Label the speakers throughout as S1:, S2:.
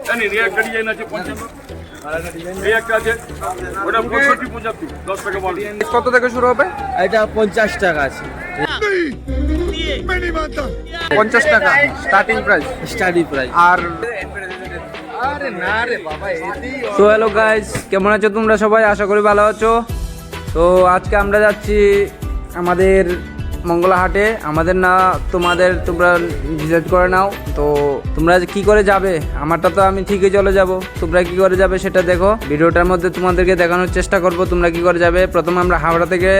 S1: জানি একটা ডিজাইন আছে 55, এই একটা আছে ওটা 65 75 10 টাকা বল।
S2: কত থেকে শুরু হবে?
S3: এটা 50 টাকা আছে,
S2: 50 টাকা স্টার্টিং প্রাইস।
S3: স্টাডি প্রাইস।
S2: আর
S3: তো হ্যালো গাইস, কেমন আছো তোমরা সবাই? আশা করি ভালো আছো। তো আজকে আমরা যাচ্ছি আমাদের মঙ্গলা হাটে। আমাদের না তোমাদের, তোমরা ভিজিট করে নাও। তো তোমরা কি করে যাবে, আমারটা তো আমি ঠিকই চলে যাব, তোমরা কি করে যাবে সেটা দেখো। ভিডিওটার মধ্যে তোমাদেরকে দেখানোর চেষ্টা করব তোমরা কি করে যাবে। প্রথমে আমরা হাওড়া থেকে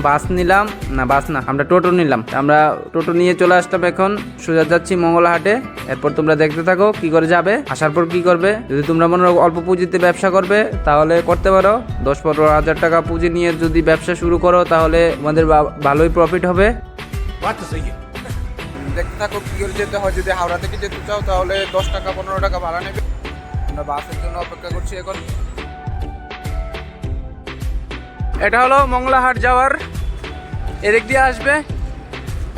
S3: বাস নিলাম, না বাস না, আমরা টোটো নিলাম। আমরা টোটো নিয়ে চলে আসলাম, এখন সোজা যাচ্ছি মঙ্গলা হাটে। এরপর তোমরা দেখতে থাকো কি করে যাবে। আসার পর কি করবে, যদি তোমরা মনে অল্প পুঁজিতে ব্যবসা করবে তাহলে করতে পারো। 10-15 হাজার টাকা পুঁজি নিয়ে যদি ব্যবসা শুরু করো তাহলে তোমাদের ভালোই প্রফিট হবে।
S2: দেখতে থাকো কি করে যেতে হয়। যদি হাওড়া থেকে যেতে চাও তাহলে 10 টাকা 15 টাকা ভাড়া নেবে। আমরা বাসের জন্য অপেক্ষা করছি এখন। এটা হলো মঙ্গলা হাট যাওয়ার, এদিক দিয়ে আসবে,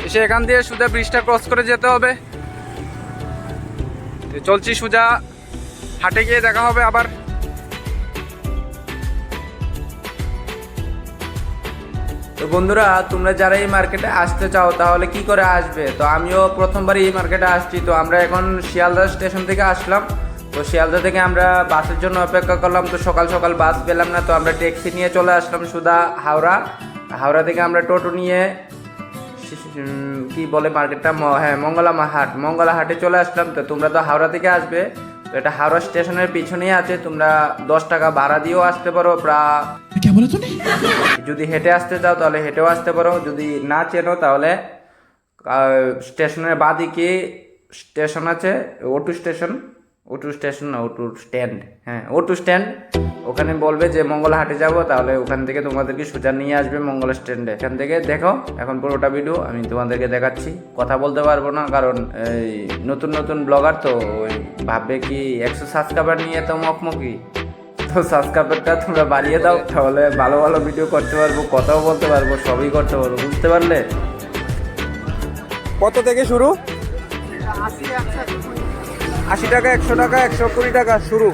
S2: এসে এখান দিয়ে সোজা ব্রিজটা ক্রস করে যেতে হবে। চলছি সোজা হাটে গিয়ে দেখা হবে আবার।
S3: তো বন্ধুরা, তোমরা যারা এই মার্কেটে আসতে চাও তাহলে কি করে আসবে? তো আমিও প্রথমবার এই মার্কেটে আসছি। তো আমরা এখন শিয়ালদা স্টেশন থেকে আসলাম। তো শিয়ালদা থেকে আমরা বাসের জন্য অপেক্ষা করলাম। তো সকাল সকাল বাস পেলাম না, তো আমরা ট্যাক্সি নিয়ে চলে আসলাম সুদা হাওড়া। হাওড়া থেকে আমরা টোটো নিয়ে কি বলে মার্কেটটা, হ্যাঁ মঙ্গলা হাটে চলে আসলাম। তো তোমরা তো হাওড়া থেকে আসবে, তো এটা হাওড়া স্টেশনের পিছনেই আছে। তোমরা 10 টাকা ভাড়া দিয়েও আসতে পারো, যদি হেঁটে আসতে চাও তাহলে হেঁটেও আসতে পারো। যদি না চেনো তাহলে স্টেশনের বাদিকে স্টেশন আছে, অটো স্ট্যান্ড, হ্যাঁ অটো স্ট্যান্ড। ওখানে বলবে যে মঙ্গলা হাটে যাবো, তাহলে ওখান থেকে তোমাদেরকে সোজা নিয়ে আসবে মঙ্গলা স্ট্যান্ডে। এখান থেকে দেখো এখন পুরোটা ভিডিও আমি তোমাদেরকে দেখাচ্ছি। কথা বলতে পারবো না কারণ এই নতুন ব্লগার, তো ওই ভাববে কি 100 সাবস্ক্রাইবার নিয়ে তো মকমকি। তো সাবস্ক্রাইবারটা তোমরা বাড়িয়ে দাও, তাহলে ভালো ভালো ভিডিও করতে পারবো, কথাও বলতে পারবো, সবই করতে পারবো, বুঝতে পারলে?
S2: কত থেকে শুরু? 80 টাকা, 100 টাকা, 120 টাকা শুরু।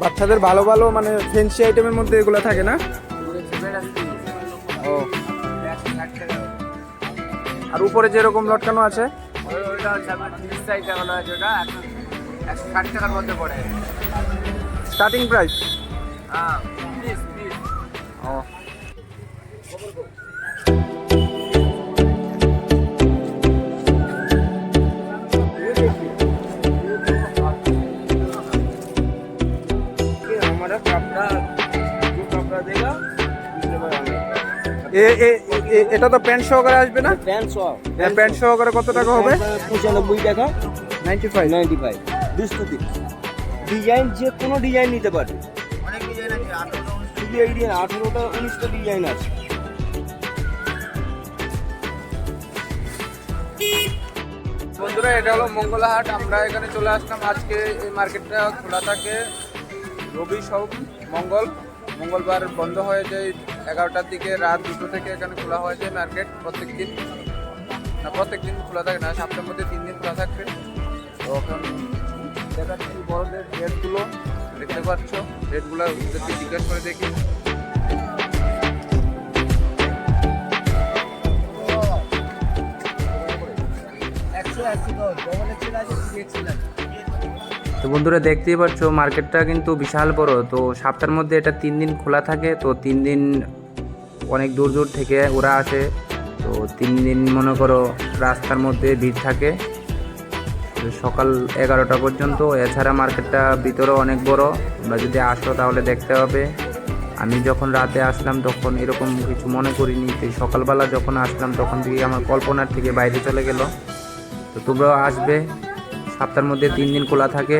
S2: বাচ্চাদের ভালো ভালো মানে ফ্যান্সি আইটেমের মধ্যে এগুলো থাকে না? ও, আর উপরে যেরকম লটকানো আছে স্টার্টিং প্রাইস। ও, এটা তো প্যান্ট সহকারে আসবে না? প্যান্ট সহকারে কত টাকা হবে?
S3: 95 টাকা, 95 বিস্তুতি ডিজাইন, যে কোনো ডিজাইন নিতে পারবে। অনেক ডিজাইন আছে, 18টা 19টা ডিজাইন আছে।
S2: বন্ধুরা, এটা হলো মঙ্গলা হাট। আমরা এখানে চলে আসলাম। আজকে এই মার্কেটটা খোলা থাকে রবি, সব মঙ্গলবার বন্ধ হয়ে যায় 11টার দিকে, রাত 2টো থেকে এখানে খোলা হয়ে যায় মার্কেট। প্রত্যেক দিন খোলা থাকে না, সপ্তাহের মধ্যে 3 দিন খোলা থাকবে। তো এখন দেখাচ্ছি বড়দের রেটগুলো, দেখতে পাচ্ছ রেটগুলো ওদেরকে জিজ্ঞেস করে দেখি।
S3: তো বন্ধুরা, দেখতেই পাচ্ছ মার্কেটটা কিন্তু বিশাল বড়। তো সপ্তাহের মধ্যে এটা 3 দিন খোলা থাকে। তো 3 দিন অনেক দূর থেকে ওরা আসে। তো 3 দিন মনে করো রাস্তার মধ্যে ভিড় থাকে সকাল 11টা পর্যন্ত। এছাড়া মার্কেটটা ভিতরে অনেক বড়, তোমরা যদি আসো তাহলে দেখতে হবে। আমি যখন রাতে আসলাম তখন এরকম কিছু মনে করিনি। তো সকালবেলা যখন আসলাম তখন থেকে আমার কল্পনার থেকে বাইরে চলে গেল। তো তোমরাও আসবে, সপ্তাহের মধ্যে 3 দিন খোলা থাকে।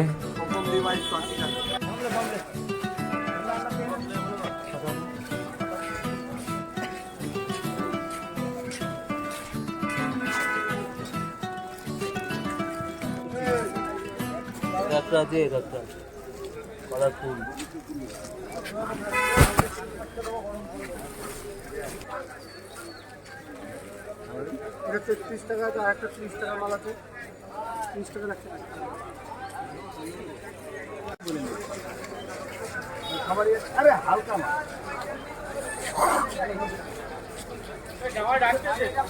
S4: কালারফুল এটা 33 টাকা, তো আরেকটা 30 টাকা মাল আছে, 30 টাকা রাখতে পারি। খাবারই আরে হালকা মাল 35 টাকা,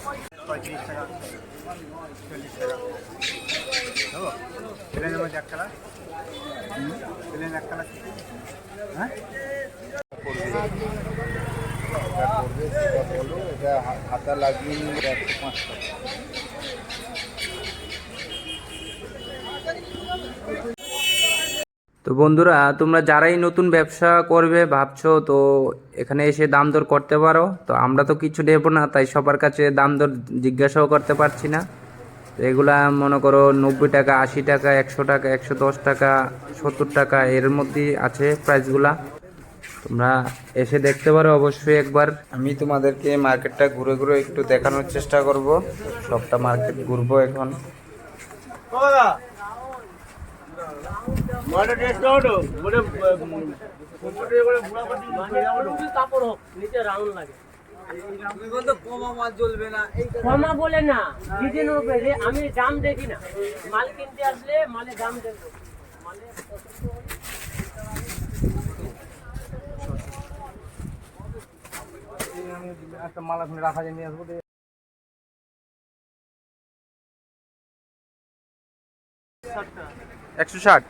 S4: 40 টাকা। হ্যালো, প্লেনের মধ্যে এক কালার, প্লেন এক কালার। হ্যাঁ এটা হাতা লাগিয়ে নিলে 105 টাকা।
S3: তো বন্ধুরা, তোমরা যারাই নতুন ব্যবসা করবে ভাবছো, তো এখানে এসে দাম দর করতে পারো। তো আমরা তো কিছু নেবো না, তাই সবার কাছে দাম দর জিজ্ঞাসাও করতে পারছি না। তো এগুলা মনে করো 90 টাকা, 80 টাকা, 100 টাকা, 110 টাকা, 70 টাকা, এর মধ্যেই আছে প্রাইসগুলা। তোমরা এসে দেখতে পারো অবশ্যই একবার। আমি তোমাদেরকে মার্কেটটা ঘুরে ঘুরে একটু দেখানোর চেষ্টা করব। সবটা মার্কেট ঘুরবো এখন।
S5: কমা বলে না, ডিজাইন উপরে আমি দাম দেখি না, মাল কিনতে আসলে মালের দাম দেখবো।
S4: একটা মাল এখন রাখা যায়, নিয়ে আসবো।
S3: 160।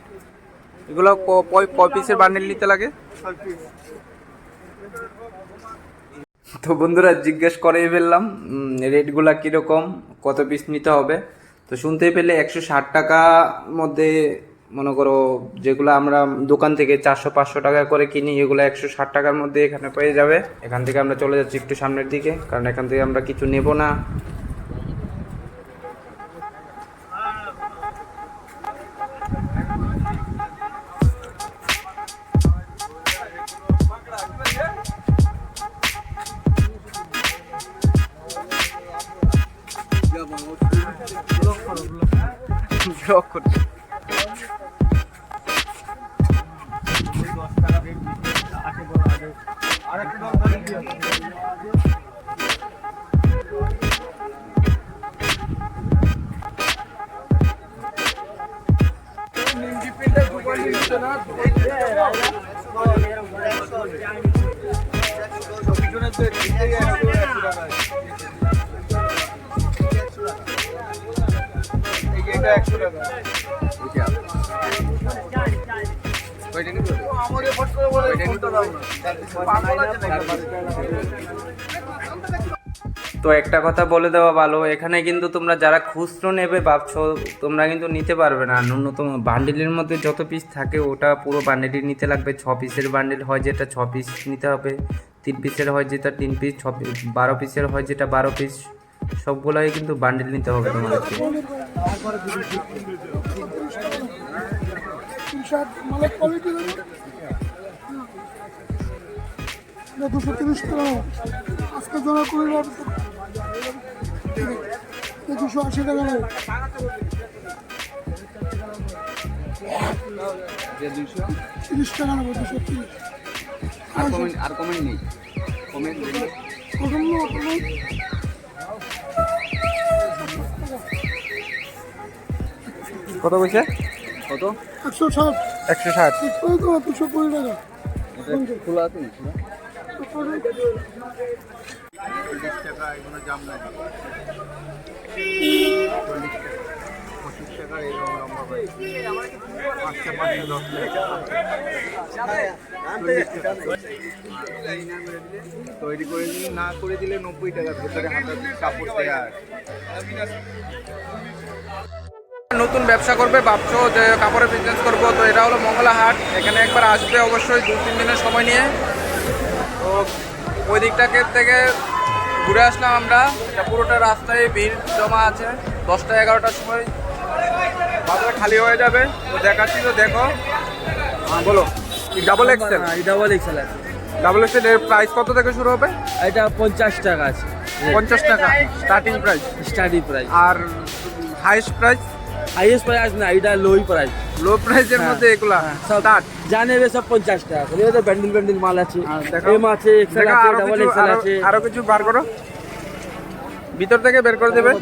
S3: এগুলো কয় পিসের বান্ডেল নিতে লাগে? তো বন্ধুরা, জিজ্ঞেস করেই ফেললাম রেটগুলা কীরকম, কত পিস নিতে হবে। তো শুনতেই পেলে 160 টাকা মধ্যে, মনে করো যেগুলো আমরা দোকান থেকে 400-500 টাকা করে কিনি, এগুলো 160 টাকার মধ্যে এখানে পেয়ে যাবে। এখান থেকে আমরা চলে যাচ্ছি একটু সামনের দিকে, কারণ এখান থেকে আমরা কিছু নেব না। তো একটা কথা বলে দেওয়া ভালো, এখানে কিন্তু তোমরা যারা খুচরো নেবে ভাবছো, তোমরা কিন্তু নিতে পারবে না। ন্যূনতম বান্ডিলের মধ্যে যত পিস থাকে ওটা পুরো বান্ডিলই নিতে লাগবে। 6 পিসের বান্ডিল হয় যেটা 6 পিস নিতে হবে, 3 পিসের হয় যেটা 3 পিস, 12 পিসের হয় যেটা 12 পিস, সবগুলাই কিন্তু বান্ডিল নিতে হবে তোমাদেরকে।
S4: এটা 230 টাকা, আজকে জমা করে 280 টাকা। 30 টাকা নেবো, 230।
S2: আর কমেন্ট নেই, কমেন্ট
S3: কত পয়সা?
S2: কত?
S4: 160।
S3: 160।
S4: 220 টাকা।
S2: খোলা আছে না?
S4: 40
S2: টাকা এগুলো জাম লাগে, 25 টাকা এরকম লম্বা পাই, 5 তৈরি করে দিলে, না করে দিলে 90 টাকা ভেতরে হাতে কাপড় দেয়া।
S3: নতুন ব্যবসা করবে ভাবছো, যে কাপড়ের বিজনেস করবো, তো এটা হলো মঙ্গলা হাট। এখানে একবার আসবে অবশ্যই 2-3 দিনের সময় নিয়ে। তো ওই দিকটাকে থেকে ঘুরে আসলাম আমরা। এটা পুরোটা রাস্তায় ভিড় জমা আছে। 10টা-11টার সময় বাজার খালি হয়ে যাবে। তো দেখাচ্ছি, তো দেখো। বলো, ডাবল এক্সেল?
S5: ডাবল এক্সেল আছে।
S3: ডাবল এক্সেল এর প্রাইস কত থেকে শুরু হবে?
S5: এটা 50 টাকা আছে,
S3: 50 টাকা স্টার্টিং প্রাইস।
S5: Starting price.
S3: আর হাইস্ট প্রাইস?
S5: হাইয়েস্ট প্রাইস না, এটা লো প্রাইস।
S3: লো প্রাইসের মধ্যে এগুলা স্টার্ট
S5: জানে সব 50 টাকা করে। এটা ব্যান্ডেল মাল আছে, এম আছে, এক্সেল আছে, ডাবল এক্সেল আছে।
S3: আরো কিছু বার করো।
S2: ভিতর থেকে বের করে দেবে।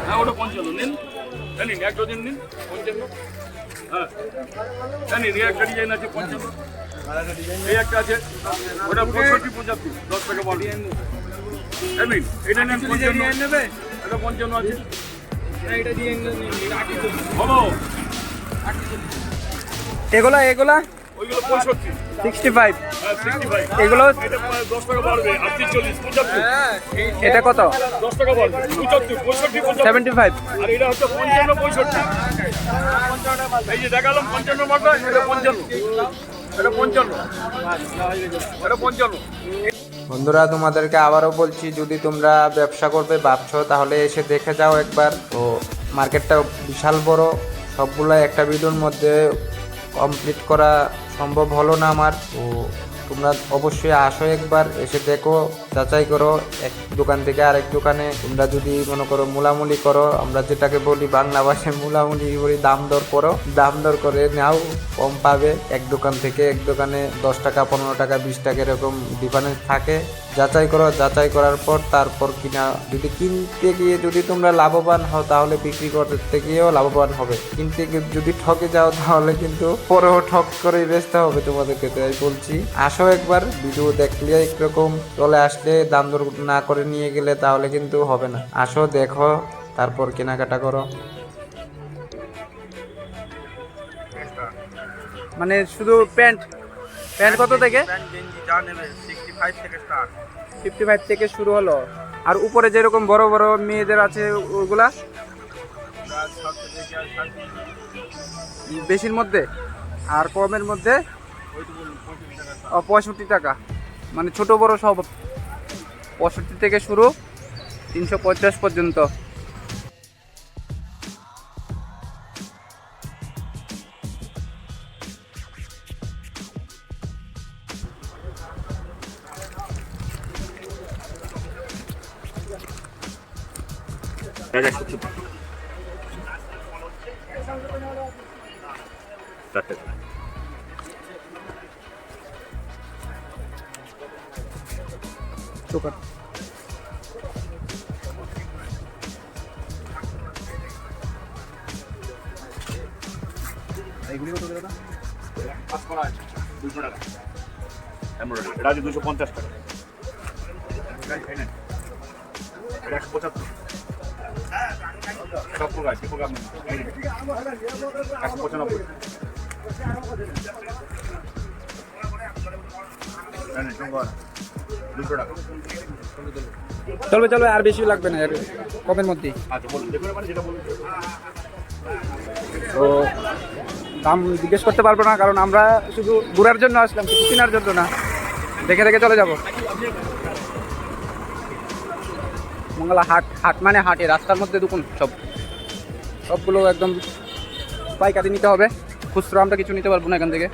S1: হ্যাঁ ওটা 55 নিন, নিন এক ডজন নিন 55। হ্যাঁ নিন, এই একটা ডিজাইন আছে 55, এই একটা আছে ওটা 65 75 10 টাকা বল। নিন এটা নেন 55 নেবে, এটা 55 আছে, এটা ডিজাইন বলো।
S2: এগুলা
S1: ওইগুলো 65,
S2: 65,
S1: হ্যাঁ 65,
S2: এগুলো
S1: এটা 10 টাকা বাড়বে, 38 40 75,
S2: এটা কত?
S1: 10 টাকা বাড়বে, 75 65 75,
S2: 75।
S1: আর এটা হচ্ছে 55 65। এই যে দেখালাম 55 মালটা, এটা 55, এটা 55, এটা 55।
S3: বন্ধুরা তোমাদেরকে আবারও বলছি, যদি তোমরা ব্যবসা করবে ভাবছো তাহলে এসে দেখে যাও একবার। তো মার্কেটটা বিশাল বড়, সবগুলো একটা ভিডিওর মধ্যে কমপ্লিট করা সম্ভব হলো না আমার। তো তোমরা অবশ্যই আসো একবার, এসে দেখো, যাচাই করো এক দোকান থেকে আরেক দোকানে। তোমরা যদি মনে করো মুলামুলি করো, আমরা যেটাকে বলি বাংলা ভাষায় মুলামুলি বলি, দাম দর করো, দাম দর করে নাও, কম পাবে। এক দোকান থেকে এক দোকানে 10 টাকা 15 টাকা 20 টাকা এরকম ডিফারেন্স থাকে। যাচাই করো, যাচাই করার পর তারপর কিনা। যদি কিনতে গিয়ে যদি তোমরা লাভবান হও তাহলে বিক্রি করতে গিয়েও লাভবান হবে। কিনতে গিয়ে যদি ঠকে যাও তাহলে কিন্তু পরেও ঠক করেই বেচতে হবে তোমাদেরকে। তাই বলছি আসো একবার, ভিডিও দেখলে একরকম চলে আসলে দাম দর না করে নিয়ে গেলে তাহলে কিন্তু হবে না। আসো দেখো, তারপর কেনাকাটা করো।
S2: মানে শুধু প্যান্ট কত থেকে? 55 থেকে শুরু হলো। আর উপরে যেরকম বড় বড় মেয়েদের আছে ওগুলা বেশির মধ্যে, আর কমের মধ্যে 65 টাকা। মানে ছোট বড় সব 65 থেকে শুরু 350 পর্যন্ত। দোকান
S1: এইগুলি কত টাকা? 5 করা আছে 200 টাকা, এমব্রয়ডারি এটা আছে 250 টাকা, এটা 175 সব প্রোগ্রাম আছে, প্রোগ্রাম 195 200 টাকা।
S2: চলবে, আর বেশি লাগবে না, এর কমের মধ্যেই।
S1: আচ্ছা বলুন, দেখুন মানে যেটা বলুন।
S2: তো দাম জিজ্ঞেস করতে পারবো না, কারণ আমরা শুধু ঘোরার জন্য আসলাম, কিছু কেনার জন্য না। দেখে চলে যাব। মঙ্গলা হাট মানে হাটে, রাস্তার মধ্যে দোকান সবগুলো একদম পাইকারি নিতে হবে, খুচরো আমরা কিছু নিতে পারবো না এখান থেকে।